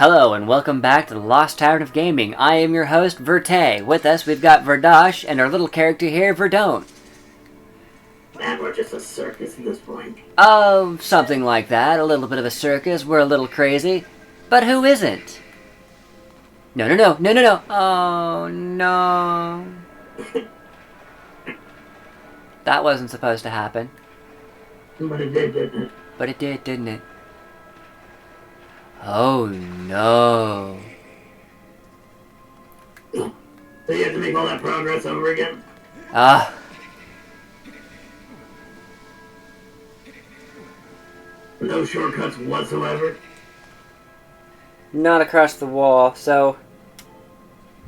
Hello and welcome back to the Lost Tavern of Gaming. I am your host, Verte. With us, we've got Verdosh and our little character here, Verdone. Man, we're just a circus at this point. Oh, something like that. A little bit of a circus. We're a little crazy. But who isn't? No. Oh, no. That wasn't supposed to happen. But it did, didn't it? But it did, didn't it? Oh, no. So you have to make all that progress over again? Ah. No shortcuts whatsoever? Not across the wall, so...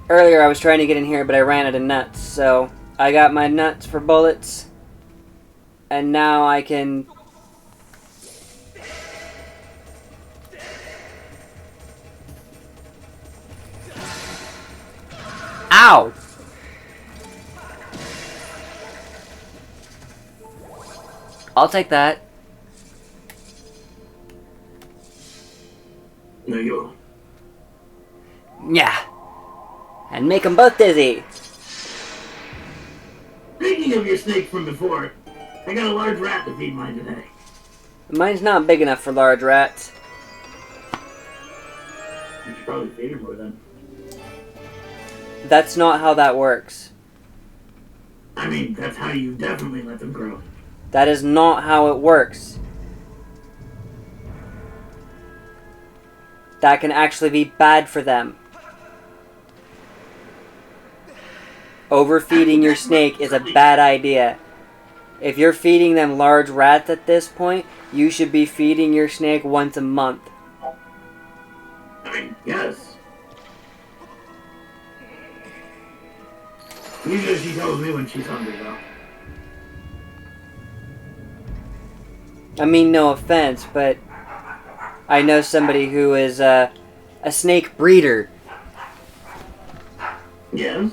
Earlier I was trying to get in here, but I ran out of nuts, so... I got my nuts for bullets. And now I can... Ow! I'll take that. No, you won't. Yeah. And make them both dizzy. Speaking of your snake from before, I got a large rat to feed mine today. Mine's not big enough for large rats. You should probably feed her more then. That's not how that works. I mean, that's how you definitely let them grow. That is not how it works. That can actually be bad for them. Overfeeding your snake is a bad idea. If you're feeding them large rats at this point, you should be feeding your snake once a month. I mean, yes. Usually she tells me when she's hungry, though. I mean, no offense, but I know somebody who is a snake breeder. Yes?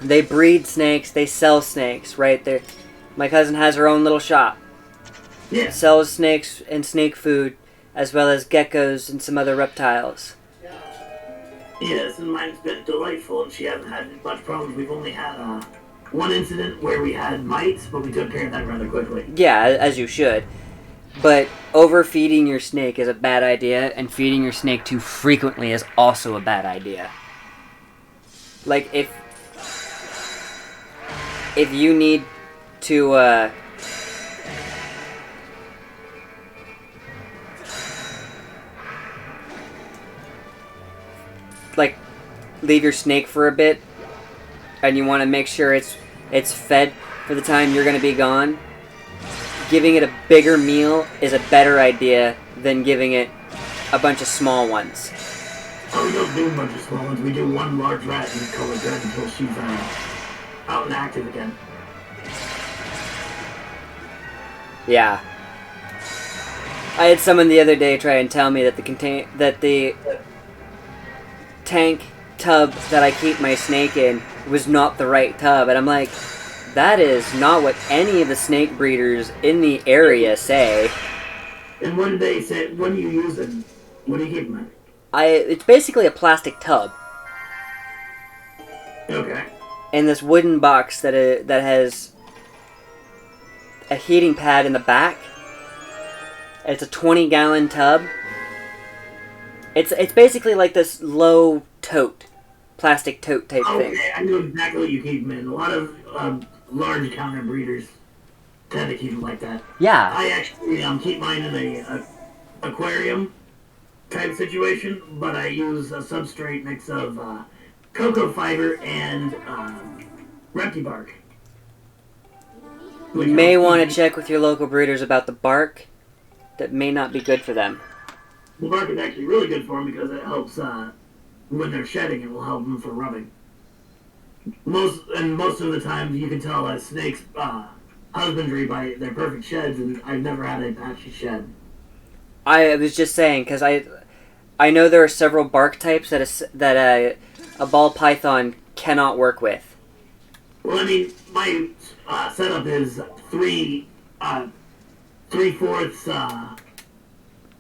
They breed snakes, they sell snakes, right? My cousin has her own little shop. Yeah. Sells snakes and snake food, as well as geckos and some other reptiles. Yes, and mine's been delightful, and she hasn't had much problems. We've only had one incident where we had mites, but we took care of that rather quickly. Yeah, as you should. But overfeeding your snake is a bad idea, and feeding your snake too frequently is also a bad idea. Like, if you need to, like, leave your snake for a bit, and you want to make sure it's fed for the time you're going to be gone, giving it a bigger meal is a better idea than giving it a bunch of small ones. Oh, we don't do a bunch of small ones. We do one large rat and call her dead until she's out and active again. Yeah. I had someone the other day try and tell me that the tank tub that I keep my snake in was not the right tub, and I'm like, that is not what any of the snake breeders in the area say. And what did they say? What do you use it? What do you keep them in? It's basically a plastic tub Okay. in this wooden box that has a heating pad in the back. It's a 20-gallon tub. It's basically like this low tote, plastic tote type thing. Okay, I know exactly what you keep them in. A lot of large counter breeders tend to keep them like that. Yeah. I actually keep mine in a aquarium type situation, but I use a substrate mix of cocoa fiber and repti bark. You may want to check with your local breeders about the bark. That may not be good for them. The bark is actually really good for them because it helps when they're shedding. It will help them for rubbing. Most of the time, you can tell a snake's husbandry by their perfect sheds, and I've never had a patchy shed. I was just saying because I know there are several bark types that a ball python cannot work with. Well, I mean, my setup is 3/4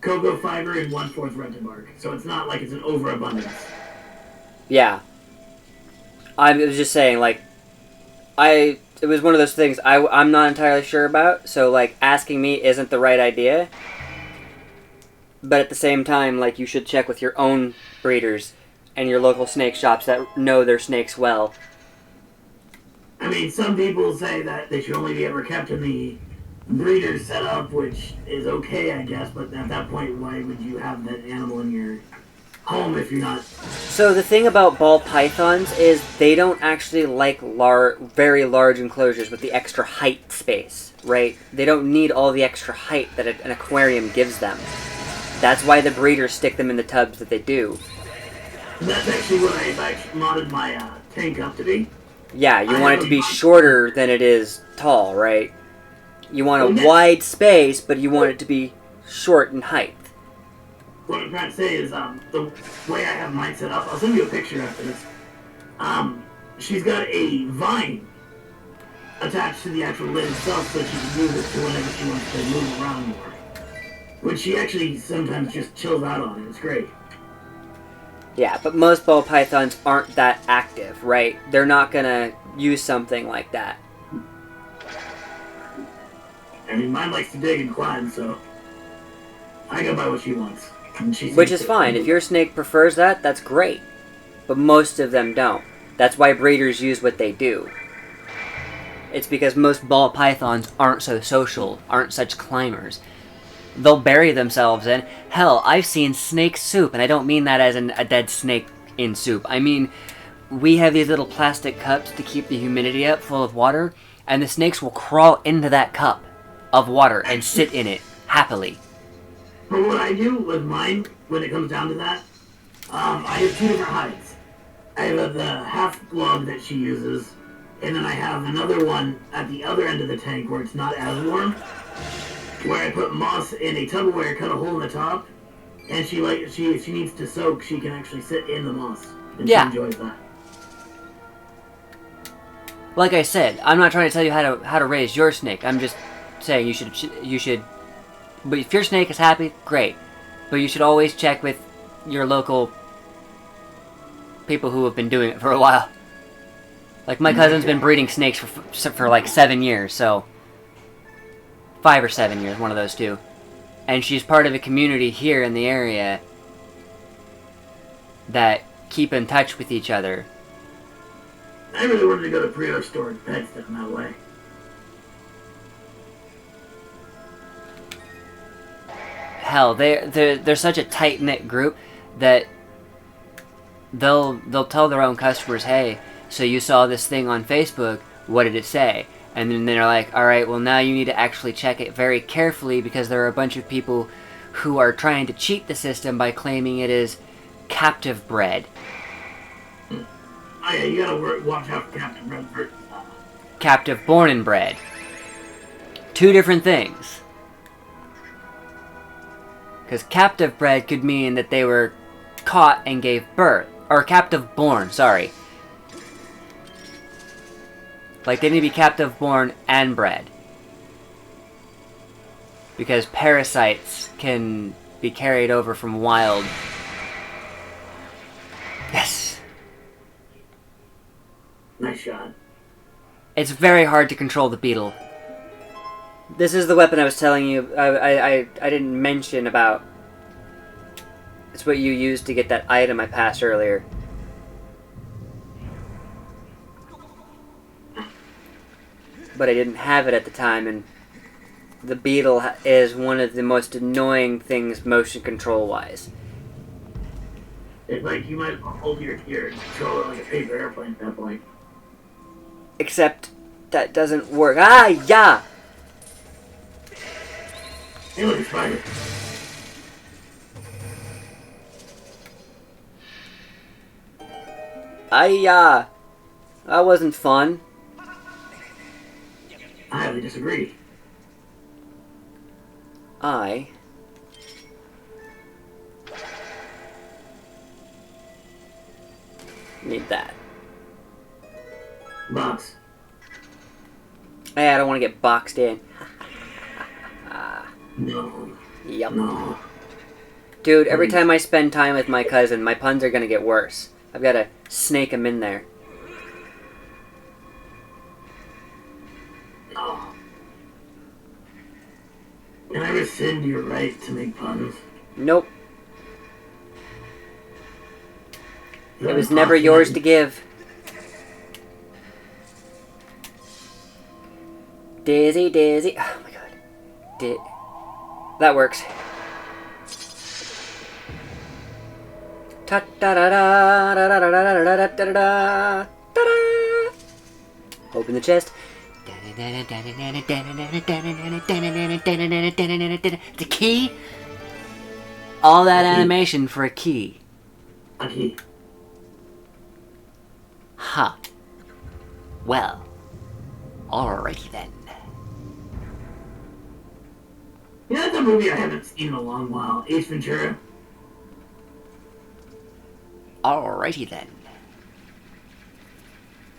cocoa fiber and 1/4 resin bark. So it's not like it's an overabundance. Yeah. I was just saying, like, it was one of those things I'm not entirely sure about, so, like, asking me isn't the right idea. But at the same time, like, you should check with your own breeders and your local snake shops that know their snakes well. I mean, some people say that they should only be ever kept in the breeder setup, which is okay, I guess, but at that point, why would you have that animal in your home if you're not... So the thing about ball pythons is they don't actually like very large enclosures with the extra height space, right? They don't need all the extra height that an aquarium gives them. That's why the breeders stick them in the tubs that they do. That's actually what I've actually modded my tank up to be. Yeah, you want it to be shorter than it is tall, right? You want a wide space, but you want it to be short in height. What I'm trying to say is, the way I have mine set up, I'll send you a picture after this. She's got a vine attached to the actual lid itself so she can move it to whenever she wants to move around more. Which she actually sometimes just chills out on it. It's great. Yeah, but most ball pythons aren't that active, right? They're not gonna use something like that. I mean, mine likes to dig and climb, so I go by what she wants. Which is fine. If your snake prefers that, that's great. But most of them don't. That's why breeders use what they do. It's because most ball pythons aren't so social, aren't such climbers. They'll bury themselves in... Hell, I've seen snake soup, and I don't mean that as in a dead snake in soup. I mean, we have these little plastic cups to keep the humidity up full of water, and the snakes will crawl into that cup of water and sit in it happily. But what I do with mine, when it comes down to that, I have two different hides. I have the half glove that she uses, and then I have another one at the other end of the tank where it's not as warm, where I put moss in a Tupperware, cut a hole in the top, and if she needs to soak, she can actually sit in the moss, and yeah. She enjoys that. Like I said, I'm not trying to tell you how to raise your snake. I'm just saying you should. But if your snake is happy, great. But you should always check with your local people who have been doing it for a while. Like my cousin's been breeding snakes for like 7 years, so 5 or 7 years, one of those two. And she's part of a community here in the area that keep in touch with each other. I really wanted to go to pre-owned store and pets down that way. Hell, they're such a tight-knit group that they'll tell their own customers, hey, so you saw this thing on Facebook, what did it say? And then they're like, alright, well now you need to actually check it very carefully because there are a bunch of people who are trying to cheat the system by claiming it is captive bred. Oh yeah, you gotta watch out for captive bred versus captive born and bred. Two different things. Because captive bred could mean that they were caught and gave birth. Or captive born, sorry. Like, they need to be captive born and bred. Because parasites can be carried over from wild. Yes! Nice shot. It's very hard to control the beetle. This is the weapon I was telling you, I didn't mention about. It's what you used to get that item I passed earlier. But I didn't have it at the time, and the beetle is one of the most annoying things motion control-wise. It's like you might hold your controller like a paper airplane at that point. Except that doesn't work. Ah, yeah! Hey, look, a spider. That wasn't fun. I highly disagree. I need that. Box. Hey, I don't want to get boxed in. No. Yep. No. Dude, every time I spend time with my cousin, my puns are gonna get worse. I've gotta snake him in there. Oh. Can I rescind your right to make puns? Nope. It was never yours to give. Dizzy, dizzy. Oh my god. That works. Ta da da da da da da da da da da da. Open the chest. The key. All that animation for a key. A key. Huh. Well. Alrighty then. You know, that's a movie I haven't seen in a long while. Ace Ventura. Alrighty then.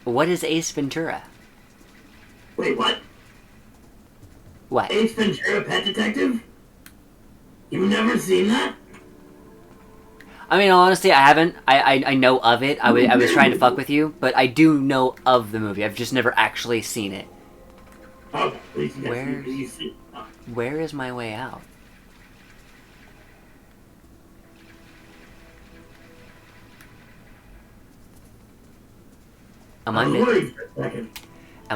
What is Ace Ventura? Wait, what? What? Ace Ventura, Pet Detective? You've never seen that? I mean, honestly, I haven't. I know of it. I was trying to fuck with you, but I do know of the movie. I've just never actually seen it. Okay, at least you see it. Where is my way out? Am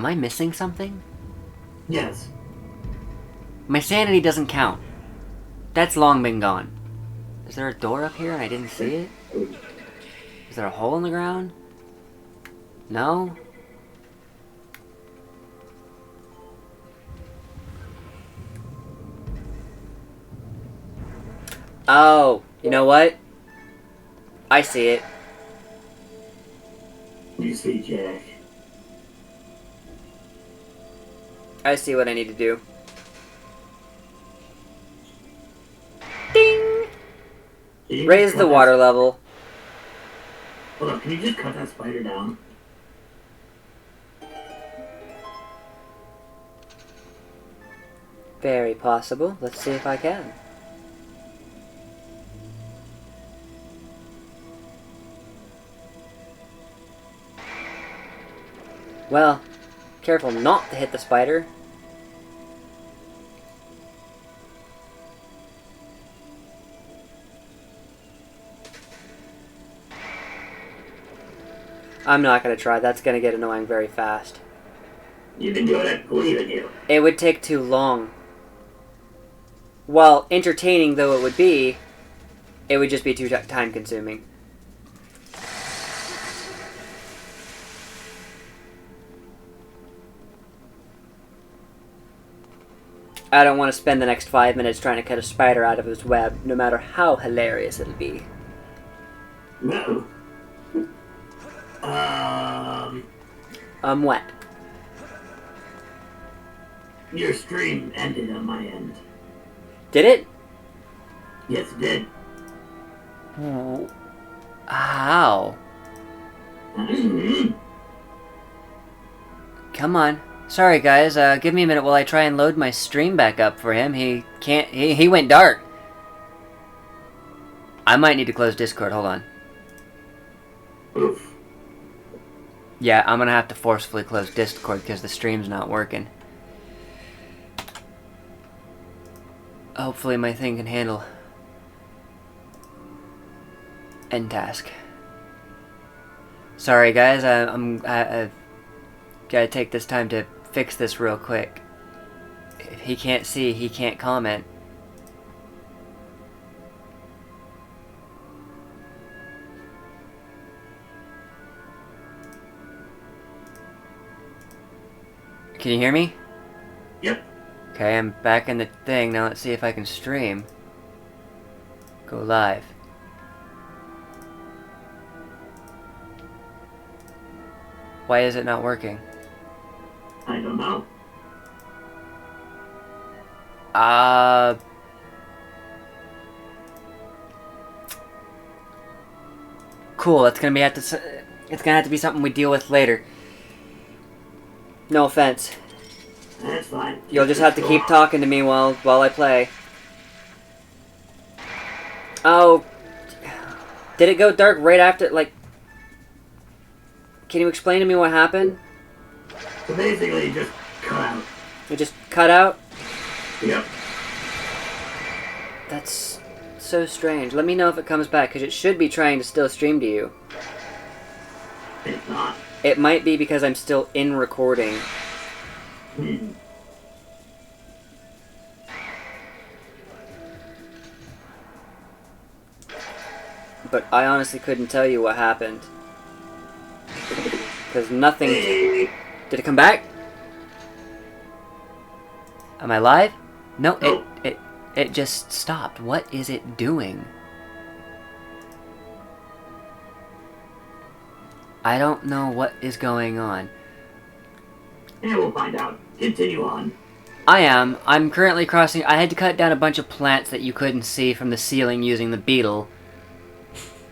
I missing something? Yes. My sanity doesn't count. That's long been gone. Is there a door up here and I didn't see it? Is there a hole in the ground? No? Oh, you know what? I see it. You see, Jack. I see what I need to do. Ding! Raise the water level. Hold on, can you just cut that spider down? Very possible. Let's see if I can. Well, careful not to hit the spider. I'm not going to try. That's going to get annoying very fast. You can do it, I believe in you. It would take too long. While entertaining though it would be, it would just be too time consuming. I don't want to spend the next 5 minutes trying to cut a spider out of his web, no matter how hilarious it'll be. No. What? Your stream ended on my end. Did it? Yes, it did. How? Come on. Sorry guys, give me a minute while I try and load my stream back up for him. He went dark. I might need to close Discord, hold on. Oof. Yeah, I'm gonna have to forcefully close Discord because the stream's not working. Hopefully my thing can handle end task. Sorry guys, I've gotta take this time to fix this real quick. If he can't see, he can't comment. Can you hear me? Yep. Okay, I'm back in the thing. Now let's see if I can stream. Go live. Why is it not working? I don't know. Cool. It's gonna have to be something we deal with later. No offense. That's fine. You'll just have to keep talking to me while I play. Oh, did it go dark right after? Like, can you explain to me what happened? So basically, it just cut out. It just cut out. Yep. That's so strange. Let me know if it comes back, because it should be trying to still stream to you. It's not. It might be because I'm still in recording. Hmm. But I honestly couldn't tell you what happened. Because nothing... Did it come back? Am I live? No, it just stopped. What is it doing? I don't know what is going on. Yeah, we'll find out. Continue on. I am. I'm currently crossing... I had to cut down a bunch of plants that you couldn't see from the ceiling using the beetle.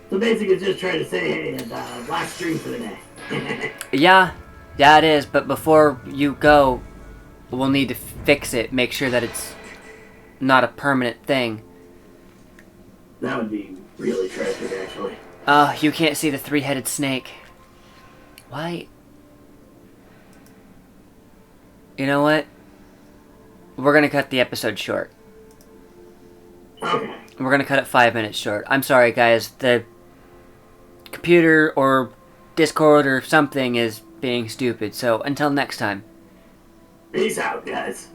So basically, it's just trying to say, hey, it's last stream for the day. Yeah, it is. But before you go, we'll need to fix it. Make sure that it's not a permanent thing. That would be really tragic, actually. Oh, you can't see the three-headed snake. Why? You know what? We're gonna cut the episode short. Okay. We're gonna cut it 5 minutes short. I'm sorry, guys. The computer or Discord or something is being stupid. So until next time. Peace out, guys.